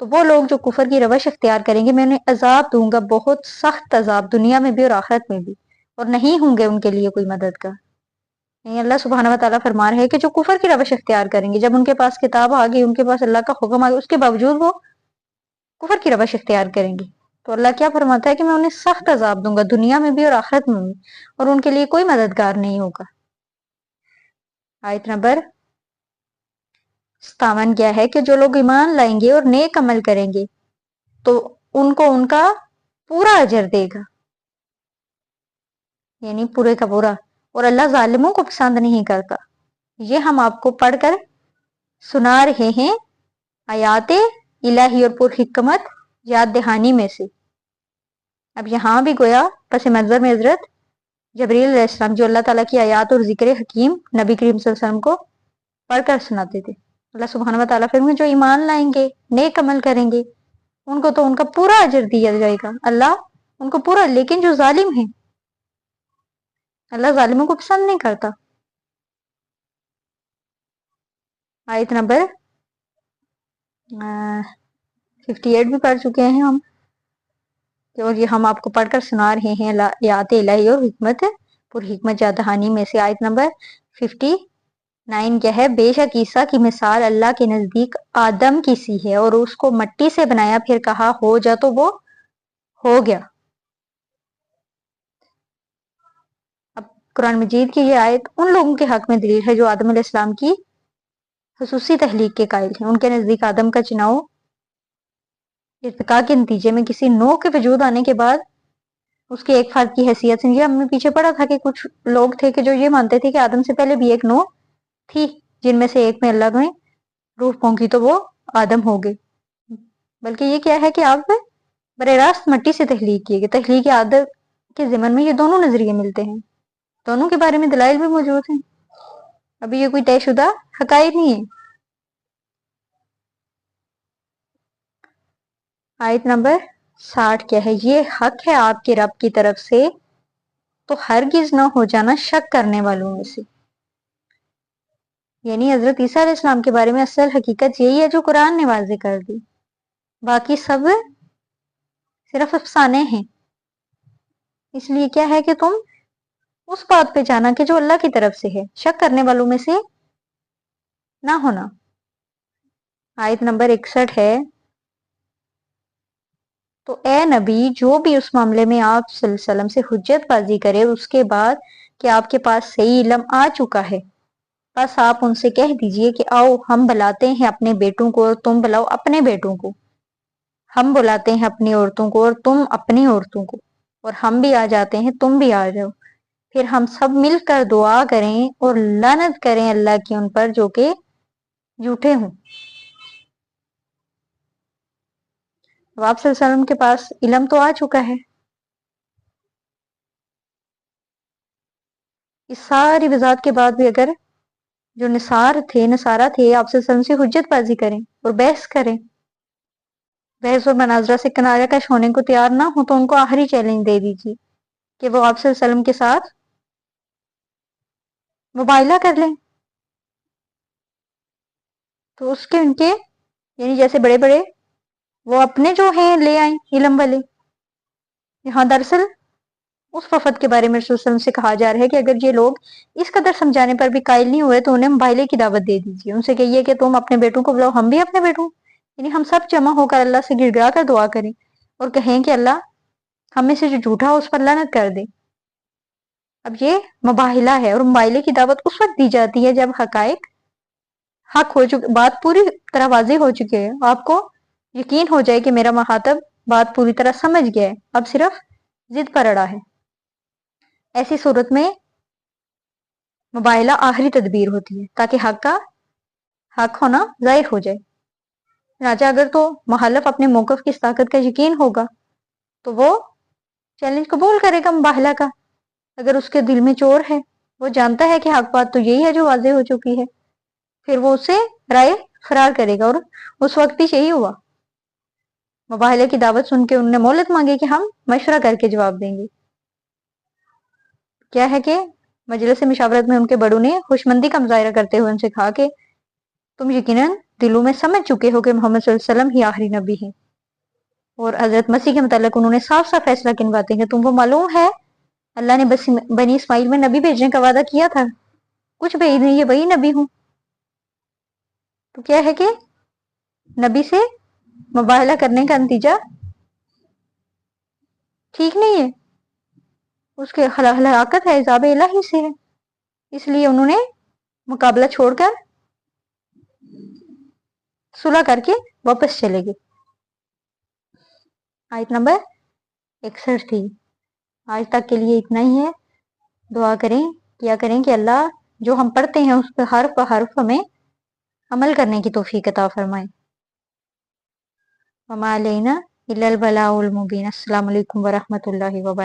تو وہ لوگ جو کفر کی روش اختیار کریں گے میں انہیں عذاب دوں گا، بہت سخت عذاب، دنیا میں بھی اور آخرت میں بھی، اور نہیں ہوں گے ان کے لیے کوئی مددگار۔ نہیں، اللہ سبحانہ و تعالیٰ فرما رہے ہیں کہ جو کفر کی روش اختیار کریں گے، جب ان کے پاس کتاب آ گئی، ان کے پاس اللہ کا حکم آ گیا، اس کے باوجود وہ کفر کی روش اختیار کریں گے، تو اللہ کیا فرماتا ہے کہ میں انہیں سخت عذاب دوں گا، دنیا میں بھی اور آخرت میں بھی، اور ان کے لیے کوئی مددگار نہیں ہوگا۔ آیت نمبر 57 کیا ہے کہ جو لوگ ایمان لائیں گے اور نیک عمل کریں گے تو ان کو ان کا پورا اجر دے گا، یعنی پورے کا پورا، اور اللہ ظالموں کو پسند نہیں کرتا۔ یہ ہم آپ کو پڑھ کر سنا رہے ہیں آیات الہی اور پر حکمت یاد دہانی میں سے۔ اب یہاں بھی گویا پس منظر میں حضرت جبریل علیہ السلام جو اللہ تعالیٰ کی آیات اور ذکر حکیم نبی کریم صلی اللہ علیہ وسلم کو پڑھ کر سناتے تھے۔ اللہ سبحانہ و تعالیٰ فرمائے جو ایمان لائیں گے، نیک عمل کریں گے، ان کو تو ان کا پورا اجر دیا جائے گا، اللہ ان کو پورا، لیکن جو ظالم ہیں اللہ ظالموں کو پسند نہیں کرتا۔ آیت نمبر 58 بھی پڑھ چکے ہیں ہم، اور یہ ہم آپ کو پڑھ کر سنا رہے ہیں آیات الہی اور حکمت پر حکمت جادہانی میں سے۔ آیت نمبر 59 کیا ہے؟ بے شک عیسیٰ کی مثال اللہ کے نزدیک آدم کی سی ہے، اور اس کو مٹی سے بنایا، پھر کہا ہو جا تو وہ ہو گیا۔ اب قرآن مجید کی یہ آیت ان لوگوں کے حق میں دلیل ہے جو آدم علیہ السلام کی خصوصی تخلیق کے قائل ہیں۔ ان کے نزدیک آدم کا چناؤ ارتقاء کے نتیجے میں کسی نوع کے وجود آنے کے بعد اس کے ایک فرد کی حیثیت سے، یہ ہم نے پیچھے پڑھا تھا کہ کچھ لوگ تھے کہ جو یہ مانتے تھے کہ آدم سے پہلے بھی ایک نوع تھی، جن میں سے ایک میں اللہ نے روح پھونکی تو وہ آدم ہو گئے، بلکہ یہ کیا ہے کہ آپ براہ راست مٹی سے تخلیق کیے گئے۔ تخلیق آدم کے ضمن میں یہ دونوں نظریے ملتے ہیں، دونوں کے بارے میں دلائل بھی موجود ہیں، ابھی یہ کوئی طے شدہ حقائق نہیں ہے۔ آیت نمبر 60 کیا ہے؟ یہ حق ہے آپ کے رب کی طرف سے، تو ہرگز نہ ہو جانا شک کرنے والوں میں سے۔ یعنی حضرت عیسیٰ علیہ السلام کے بارے میں اصل حقیقت یہی ہے جو قرآن نے واضح کر دی، باقی سب صرف افسانے ہیں۔ اس لیے کیا ہے کہ تم اس بات پہ جانا کہ جو اللہ کی طرف سے ہے، شک کرنے والوں میں سے نہ ہونا۔ آیت نمبر 61 ہے، تو اے نبی جو بھی اس معاملے میں آپ صلی اللہ علیہ وسلم سے حجت بازی کرے اس کے بعد کہ آپ کے پاس صحیح علم آ چکا ہے، بس آپ ان سے کہہ دیجئے کہ آؤ ہم بلاتے ہیں اپنے بیٹوں کو اور تم بلاؤ اپنے بیٹوں کو، ہم بلاتے ہیں اپنی عورتوں کو اور تم اپنی عورتوں کو، اور ہم بھی آ جاتے ہیں تم بھی آ جاؤ، پھر ہم سب مل کر دعا کریں اور لعنت کریں اللہ کی ان پر جو کہ جھوٹے ہوں۔ اب آپ صلی اللہ علیہ وسلم کے پاس علم تو آ چکا ہے، اس ساری وضاحت کے بعد بھی اگر جو نصارہ تھے آپ صلی اللہ علیہ وسلم سے حجت بازی کریں اور بحث کریں، بحث اور مناظرہ سے کنارہ کش ہونے کو تیار نہ ہو، تو ان کو آخری چیلنج دے دیجیے کہ وہ آپ صلی اللہ علیہ وسلم کے ساتھ مباہلہ کر لیں۔ تو اس کے ان کے یعنی جیسے بڑے بڑے وہ اپنے جو ہیں لے آئیں علم والے، یہاں دراصل اس وفد کے بارے میں رسول صلی اللہ علیہ وسلم سے کہا جا رہا ہے کہ اگر یہ لوگ اس قدر سمجھانے پر بھی قائل نہیں ہوئے تو انہیں مباہلے کی دعوت دے دیجیے، ان سے کہیے کہ تم اپنے بیٹوں کو بلاؤ، ہم بھی اپنے بیٹوں، یعنی ہم سب جمع ہو کر اللہ سے گڑ گڑا کر دعا کریں اور کہیں کہ اللہ ہم میں سے جو جھوٹا ہو اس پر لعنت کر دے۔ اب یہ مباہلہ ہے، اور مباہلے کی دعوت اس وقت دی جاتی ہے جب حقائق حق ہو چکے، بات پوری طرح واضح ہو چکی ہے، آپ کو یقین ہو جائے کہ میرا مخاطب بات پوری طرح سمجھ گیا ہے، اب صرف ضد پر اڑا ہے۔ ایسی صورت میں مباہلہ آخری تدبیر ہوتی ہے تاکہ حق کا حق ہونا ظاہر ہو جائے۔ چنانچہ اگر تو مخالف اپنے موقف کی طاقت کا یقین ہوگا تو وہ چیلنج قبول کرے گا مباہلہ کا، اگر اس کے دل میں چور ہے، وہ جانتا ہے کہ حق بات تو یہی ہے جو واضح ہو چکی ہے، پھر وہ اسے رائے فرار کرے گا، اور اس وقت بھی یہی ہوا، مباہلے کی دعوت سن کے انہوں نے مہلت مانگی کہ ہم مشورہ کر کے جواب دیں گے۔ کیا ہے کہ مجلس مشاورت میں ان کے بڑوں نے خوشمندی کا مظاہرہ کرتے ہوئے ان سے کہا کہ تم یقیناً دلوں میں سمجھ چکے ہو کہ محمد صلی اللہ علیہ وسلم ہی آخری نبی ہیں، اور حضرت مسیح کے متعلق انہوں نے صاف صاف فیصلہ کنواتے ہیں کہ تم کو معلوم ہے اللہ نے بنی اسماعیل میں نبی بھیجنے کا وعدہ کیا تھا، کچھ بھیج نہیں، یہ وہی نبی ہوں۔ تو کیا ہے کہ نبی سے مباہلہ کرنے کا نتیجہ ٹھیک نہیں ہے، اس کے ہلاکت ہے، عذاب الہی سے ہے، اس لیے انہوں نے مقابلہ چھوڑ کر صلح کر کے واپس چلے گئے۔ آیت نمبر 61 تھی۔ آج تک کے لیے اتنا ہی ہے۔ دعا کریں، کیا کریں کہ اللہ جو ہم پڑھتے ہیں اس پہ حرف حرف ہمیں عمل کرنے کی توفیق عطا فرمائے۔ وما علینا الا البلاغ المبین۔ السلام علیکم ورحمۃ اللہ وبرکاتہ۔